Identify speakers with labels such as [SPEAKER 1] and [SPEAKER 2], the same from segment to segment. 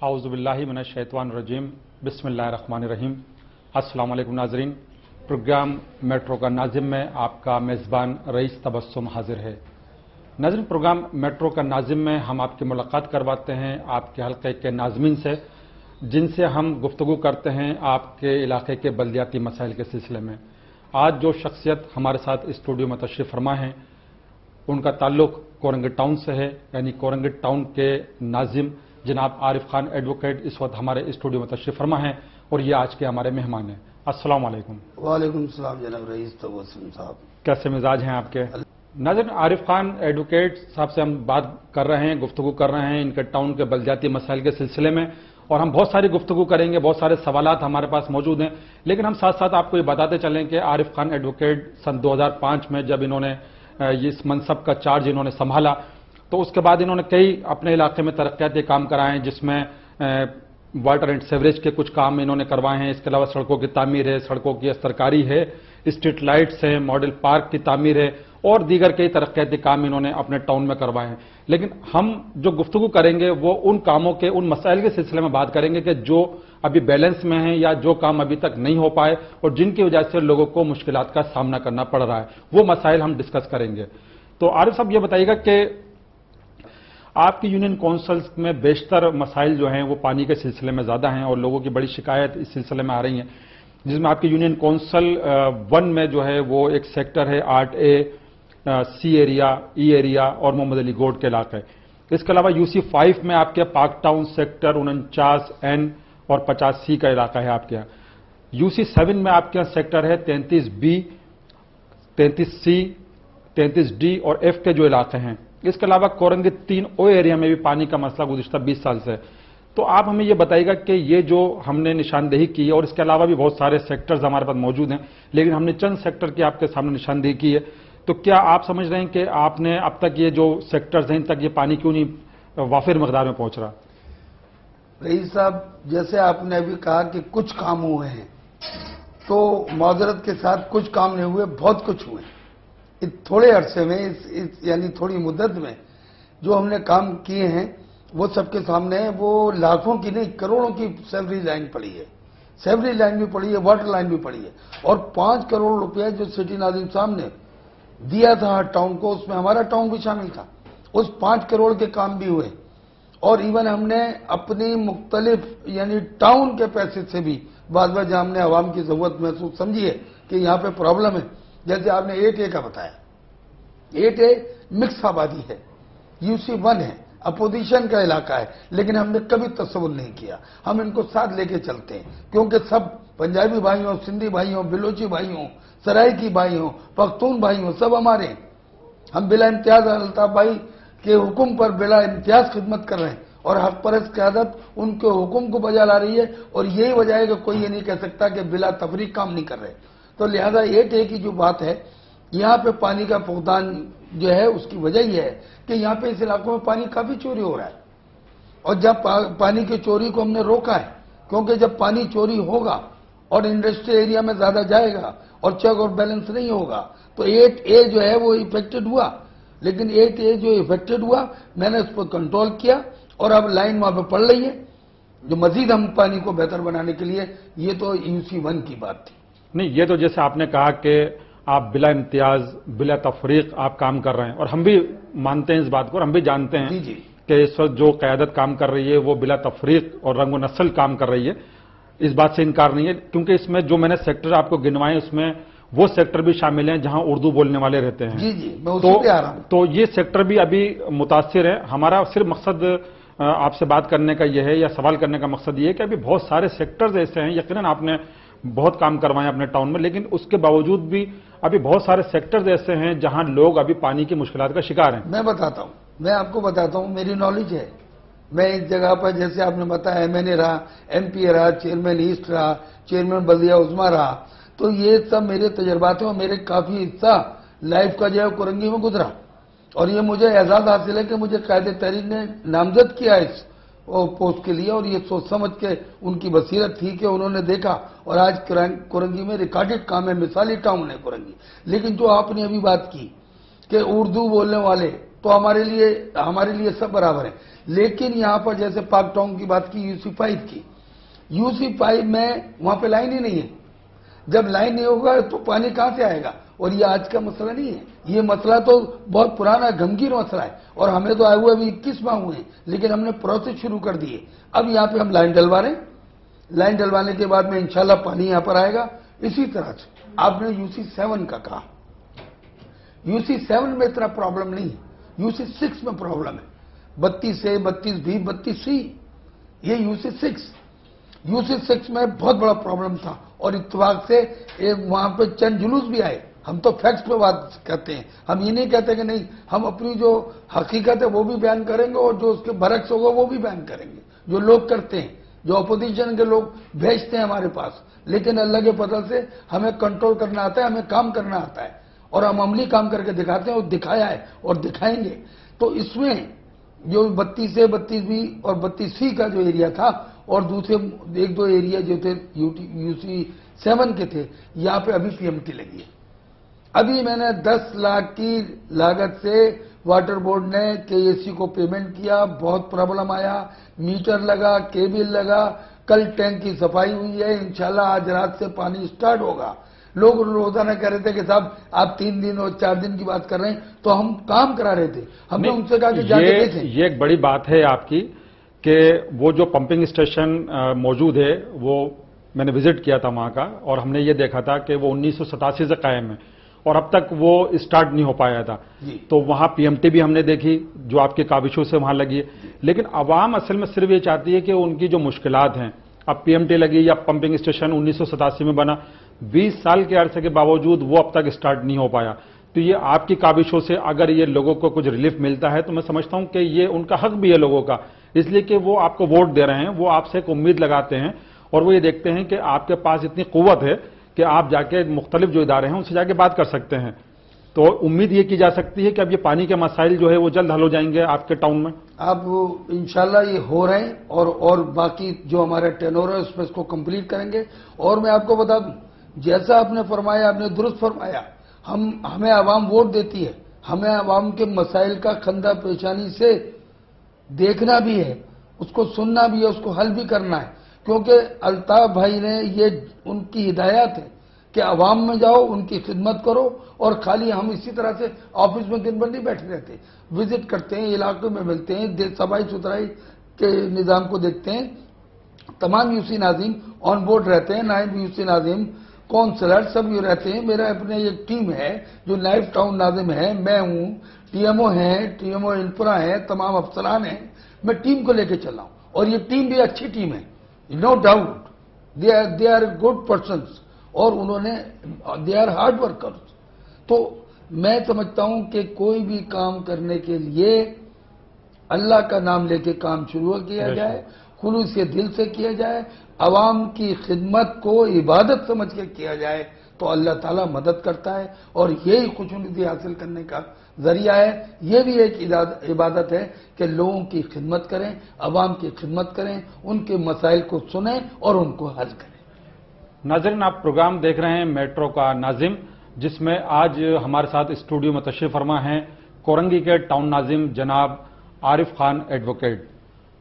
[SPEAKER 1] आउज़ुबिल्लाहि मिनश्शैतानिर्रजीम बिस्मिल्लाहिर्रहमानिर्रहीम। अस्सलाम वालेकुम नाज़रीन। प्रोग्राम मेट्रो का नाज़िम में आपका मेज़बान रईस तबस्सुम हाजिर है। नाज़रीन, प्रोग्राम मेट्रो का नाज़िम में हम आपकी मुलाकात करवाते हैं आपके हल्के के नाज़मीन से, जिनसे हम गुफ्तगू करते हैं आपके इलाके के बल्दियाती मसाइल के सिलसिले में। आज जो शख्सियत हमारे साथ स्टूडियो में तशरीफ़ फरमा है, उनका ताल्लुक कोरंगी टाउन से है, यानी कोरंगी टाउन के नाज़िम जनाब आरिफ खान एडवोकेट इस वक्त हमारे स्टूडियो में तशरीफ़ फरमा हैं और ये आज के हमारे मेहमान हैं। अस्सलाम वालेकुम।
[SPEAKER 2] वालेकुम सलाम जनाब रईस तबस्सुम साहब,
[SPEAKER 1] कैसे मिजाज हैं आपके? नाज़रीन, आरिफ खान एडवोकेट साहब से हम बात कर रहे हैं, गुफ्तगू कर रहे हैं इनके टाउन के बल्दियाती मसाइल के सिलसिले में, और हम बहुत सारी गुफ्तगू करेंगे, बहुत सारे सवालात हमारे पास मौजूद हैं। लेकिन हम साथ साथ आपको ये बताते चलें कि आरिफ खान एडवोकेट सन 2005 में जब इन्होंने इस मनसब का चार्ज इन्होंने संभाला, तो उसके बाद इन्होंने कई अपने इलाके में तरक्याती काम कराए हैं, जिसमें वाटर एंड सेवरेज के कुछ काम इन्होंने करवाए हैं। इसके अलावा सड़कों की तामीर है, सड़कों की सरकारी है, स्ट्रीट लाइट्स है, मॉडल पार्क की तामीर है और दीगर कई तरक्याती काम इन्होंने अपने टाउन में करवाए हैं। लेकिन हम जो गुफ्तगू करेंगे वो उन कामों के, उन मसाइल के सिलसिले में बात करेंगे कि जो अभी बैलेंस में हैं या जो काम अभी तक नहीं हो पाए और जिनकी वजह से लोगों को मुश्किलात का सामना करना पड़ रहा है, वो मसाइल हम डिस्कस करेंगे। तो आरिफ साहब ये बताइएगा कि आपकी यूनियन काउंसिल्स में बेशतर मसाइल जो हैं वो पानी के सिलसिले में ज़्यादा हैं और लोगों की बड़ी शिकायत इस सिलसिले में आ रही हैं, जिसमें आपकी यूनियन काउंसिल 1 में जो है वो एक सेक्टर है 8A, सी एरिया, ई एरिया और मोहम्मद अली गोड के इलाके। इसके अलावा UC 5 में आपके पार्क टाउन सेक्टर 49N और 50C का इलाका है आपके यहाँ। UC 7 में आपके यहाँ सेक्टर है 33B, 33C, 33D और F के जो इलाके हैं। इसके अलावा कोरंगी 3O एरिया में भी पानी का मसला गुज़िश्ता 20 साल से है। तो आप हमें ये बताइएगा कि ये जो हमने निशानदेही की है, और इसके अलावा भी बहुत सारे सेक्टर्स हमारे पास मौजूद हैं, लेकिन हमने चंद सेक्टर की आपके सामने निशानदेही की है, तो क्या आप समझ रहे हैं कि आपने अब तक ये जो सेक्टर्स हैं इन तक ये पानी क्यों नहीं वाफिर मकदार में पहुंच रहा?
[SPEAKER 2] रईस साहब, जैसे आपने अभी कहा कि कुछ काम हुए हैं, तो माजरत के साथ कुछ काम नहीं हुए, बहुत कुछ हुए। इस थोड़े अरसे में, इस यानी थोड़ी मुद्दत में जो हमने काम किए हैं वो सबके सामने है। वो लाखों की नहीं, करोड़ों की सैलरी लाइन पड़ी है, सैलरी लाइन भी पड़ी है, वाटर लाइन भी पड़ी है, और 5 करोड़ रुपए जो सिटी नाज़िम साहब ने दिया था हर टाउन को, उसमें हमारा टाउन भी शामिल था। उस 5 करोड़ के काम भी हुए, और इवन हमने अपनी मुख्तलिफ यानी टाउन के पैसे से भी बाद में जहां हमने आवाम की जरूरत महसूस समझी है कि यहाँ पे प्रॉब्लम है, जैसे आपने 8A का बताया, 8A मिक्स आबादी है, UC 1 है, अपोजिशन का इलाका है, लेकिन हमने कभी तस्वुर नहीं किया। हम इनको साथ लेके चलते हैं, क्योंकि सब पंजाबी भाई हों, सिंधी भाई हों, बिलोची भाई हों, सराइकी भाई हों, पख्तून भाई हों, सब हमारे हैं। हम बिला इम्तियाज अल्ताफ भाई के हुक्म पर बिला इम्तियाज खिदमत कर रहे हैं, और हक परस्त क़यादत उनके हुक्म को बजा ला रही है, और यही वजह है कि कोई ये नहीं कह सकता कि बिला तफरीक काम नहीं कर रहे। तो लिहाजा 8A की जो बात है, यहाँ पे पानी का फुकदान जो है उसकी वजह यह है कि यहाँ पे इस इलाकों में पानी काफी चोरी हो रहा है, और जब पानी की चोरी को हमने रोका है, क्योंकि जब पानी चोरी होगा और इंडस्ट्रियल एरिया में ज्यादा जाएगा और चेक और बैलेंस नहीं होगा, तो 8A जो है वो इफेक्टेड हुआ। लेकिन 8A जो इफेक्टेड हुआ, मैंने उस पर कंट्रोल किया, और अब लाइन वहां पर पड़ रही है जो मजीद हम पानी को बेहतर बनाने के लिए। ये तो UC 1 की बात थी।
[SPEAKER 1] नहीं, ये तो जैसे आपने कहा कि आप बिला इम्तियाज, बिला तफरीक आप काम कर रहे हैं, और हम भी मानते हैं इस बात को, और हम भी जानते हैं
[SPEAKER 2] जी जी
[SPEAKER 1] कि इस वक्त जो क़यादत काम कर रही है वो बिला तफरीक और रंग व नस्ल काम कर रही है। इस बात से इनकार नहीं है, क्योंकि इसमें जो मैंने सेक्टर आपको गिनवाए उसमें वो सेक्टर भी शामिल हैं जहां उर्दू बोलने वाले रहते हैं।
[SPEAKER 2] जी जी, मैं उसी पे आ रहा हूं।
[SPEAKER 1] तो ये सेक्टर भी अभी मुतासिर है। हमारा सिर्फ मकसद आपसे बात करने का यह है, या सवाल करने का मकसद ये है कि अभी बहुत सारे सेक्टर्स ऐसे हैं, यकीनन आपने बहुत काम करवाए अपने टाउन में, लेकिन उसके बावजूद भी अभी बहुत सारे सेक्टर्स ऐसे हैं जहां लोग अभी पानी की मुश्किलात का शिकार हैं।
[SPEAKER 2] मैं बताता हूं, मैं आपको बताता हूं, मेरी नॉलेज है। मैं इस जगह पर, जैसे आपने बताया, मैंने रहा, MP रहा, चेयरमैन ईस्ट रहा, चेयरमैन बल्दिया उज़्मा रहा, तो ये सब मेरे तजर्बात हैं, और मेरे काफी हिस्सा लाइफ का जो है कोरंगी में गुजरा, और ये मुझे एजाज हासिल है कि मुझे कायदे तहरीर ने नामजद किया इस पोस्ट के लिए, और ये सोच समझ के उनकी बसीरत थी कि उन्होंने देखा, और आज कोरंगी में रिकॉर्डेड काम है, मिसाली टाउन है कोरंगी। लेकिन जो आपने अभी बात की कि उर्दू बोलने वाले तो हमारे लिए सब बराबर है। लेकिन यहां पर जैसे पाक टाउन की बात की, UC5 की, UC5 में वहां पे लाइन ही नहीं है। जब लाइन नहीं होगा तो पानी कहां से आएगा? और ये आज का मसला नहीं है, ये मसला तो बहुत पुराना गंभीर मसला है, और हमें तो आए हुए अभी 21 माह हुए हैं, लेकिन हमने प्रोसेस शुरू कर दिए। अब यहां पे हम लाइन डलवा रहे हैं, लाइन डलवाने के बाद में इंशाल्लाह पानी यहां पर आएगा। इसी तरह से आपने UC7 का कहा, UC7 में इतना प्रॉब्लम नहीं है, UC6 में प्रॉब्लम है। 32A, 32B, 32C, ये UC6 में बहुत बड़ा प्रॉब्लम था, और इत्तेफाक से वहां पे चंद जुलूस भी आए। हम तो फैक्ट्स पे बात करते हैं, हम ये नहीं कहते कि नहीं, हम अपनी जो हकीकत है वो भी बयान करेंगे, और जो उसके बरक्स होगा वो भी बयान करेंगे, जो लोग करते हैं, जो अपोजिशन के लोग भेजते हैं हमारे पास। लेकिन अल्लाह के फजल से हमें कंट्रोल करना आता है, हमें काम करना आता है, और हम अमली काम करके दिखाते हैं, और दिखाया है और दिखाएंगे। तो इसमें जो 32A, 32B और 32C का जो एरिया था, और दूसरे 1-2 एरिया जो थे UC7 के थे, यहां पे अभी PMT लगी है। अभी मैंने 10 लाख की लागत से वाटर बोर्ड ने KAC को पेमेंट किया, बहुत प्रॉब्लम आया, मीटर लगा, केबल लगा, कल टैंक की सफाई हुई है, इंशाल्लाह आज रात से पानी स्टार्ट होगा। लोग रोजाना कह रहे थे कि साहब आप 3 दिन और 4 दिन की बात कर रहे हैं, तो हम काम करा रहे थे। हमने उनसे कहा कि जाके देखें।
[SPEAKER 1] ये एक बड़ी बात है आपकी कि वो जो पंपिंग स्टेशन मौजूद है, वो मैंने विजिट किया था वहां का, और हमने ये देखा था कि वो 1987 से कायम है, और अब तक वो स्टार्ट नहीं हो पाया था। तो वहां PMT भी हमने देखी, जो आपकी काविशों से वहां लगी है। लेकिन आवाम असल में सिर्फ ये चाहती है कि उनकी जो मुश्किलात हैं, अब PMT लगी या पंपिंग स्टेशन 1987 में बना, 20 साल के अरसे के बावजूद वो अब तक स्टार्ट नहीं हो पाया। तो ये आपकी काविशों से अगर ये लोगों को कुछ रिलीफ मिलता है, तो मैं समझता हूं कि ये उनका हक भी है लोगों का, इसलिए कि वो आपको वोट दे रहे हैं, वो आपसे एक उम्मीद लगाते हैं, और वो ये देखते हैं कि आपके पास इतनी कुव्वत है कि आप जाके मुख्तलिफ जो इदारे हैं उनसे जाके बात कर सकते हैं। तो उम्मीद ये की जा सकती है कि अब ये पानी के मसाइल जो है वो जल्द हल हो जाएंगे आपके टाउन में।
[SPEAKER 2] अब इंशाल्लाह ये हो रहे हैं, और बाकी जो हमारा टेनोर है उसमें इसको कंप्लीट करेंगे। और मैं आपको बता दूं, जैसा आपने फरमाया, आपने दुरुस्त फरमाया, हमें आवाम वोट देती है, हमें आवाम के मसाइल का खंदा पेशानी से देखना भी है, उसको सुनना भी है, उसको हल भी करना है। क्योंकि अल्ताफ भाई ने ये उनकी हिदायत है कि आवाम में जाओ, उनकी खिदमत करो, और खाली हम इसी तरह से ऑफिस में दिन भर नहीं बैठे रहते, विजिट करते हैं, इलाके में मिलते हैं, सफाई सुथराई के निज़ाम को देखते हैं। तमाम UC नाज़िम ऑन बोर्ड रहते हैं, नायब UC नाज़िम, काउंसलर सब ये रहते हैं। मेरा अपने एक टीम है जो नायब टाउन नाज़िम है, मैं हूं, TMO है, TMO इंफ्रा है, तमाम अफसरान हैं। मैं टीम को लेकर चल रहा हूं, और ये टीम भी अच्छी टीम है, no doubt, they are good persons, और दे आर हार्ड वर्कर्स। तो मैं समझता हूं कि कोई भी काम करने के लिए अल्लाह का नाम लेके काम शुरू किया जाए, खुलूस के दिल से किया जाए, अवाम की खिदमत को इबादत समझ के किया जाए, तो अल्लाह ताला मदद करता है, और यही खुशनुदी हासिल करने का जरिया है। ये भी एक इबादत है कि लोगों की खिदमत करें, अवाम की खिदमत करें, उनके मसाइल को सुनें और उनको हल करें।
[SPEAKER 1] नाज़रीन, आप प्रोग्राम देख रहे हैं मेट्रो का नाज़िम, जिसमें आज हमारे साथ स्टूडियो में तशरीफ फरमा हैं कोरंगी के टाउन नाज़िम जनाब आरिफ खान एडवोकेट।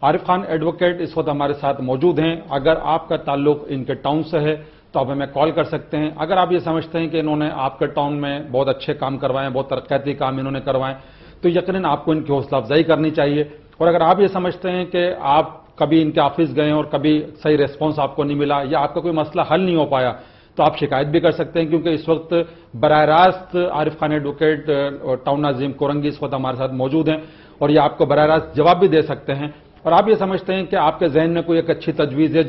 [SPEAKER 1] आरिफ खान एडवोकेट इस वक्त हमारे साथ मौजूद हैं। अगर आपका ताल्लुक इनके टाउन से है तो आप हमें कॉल कर सकते हैं। अगर आप ये समझते हैं कि इन्होंने आपके टाउन में बहुत अच्छे काम करवाए, बहुत तरक्याती काम इन्होंने करवाए, तो यकीनन आपको इनकी हौसला अफजाई करनी चाहिए। और अगर आप ये समझते हैं कि आप कभी इनके ऑफिस गए और कभी सही रेस्पॉन्स आपको नहीं मिला, या आपका कोई मसला हल नहीं हो पाया, तो आप शिकायत भी कर सकते हैं, क्योंकि इस वक्त बराह रास्त आरिफ खान एडवोकेट टाउन नाज़िम कोरंगी इस वक्त हमारे साथ मौजूद हैं, और ये आपको बराह रास्त जवाब भी दे सकते हैं। और आप ये समझते हैं कि आपके जहन में कोई एक अच्छी तजवीज़ है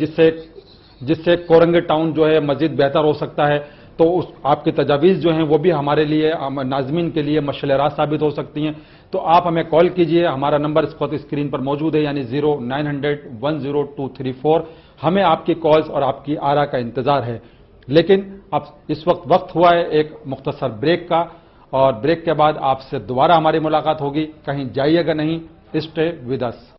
[SPEAKER 1] जिससे कोरंगी टाउन जो है मजीद बेहतर हो सकता है, तो उस आपकी तजावीज़ जो हैं वो भी हमारे लिए, नाज़मीन के लिए मशअल राह साबित हो सकती हैं। तो आप हमें कॉल कीजिए, हमारा नंबर इस वक्त स्क्रीन पर मौजूद है, यानी 0900-100234। हमें आपकी कॉल्स और आपकी आरा का इंतजार है। लेकिन अब इस वक्त हुआ है एक मुख्तसर ब्रेक का, और ब्रेक के बाद आपसे दोबारा हमारी मुलाकात होगी। कहीं जाइएगा नहीं, स्टे विद अस।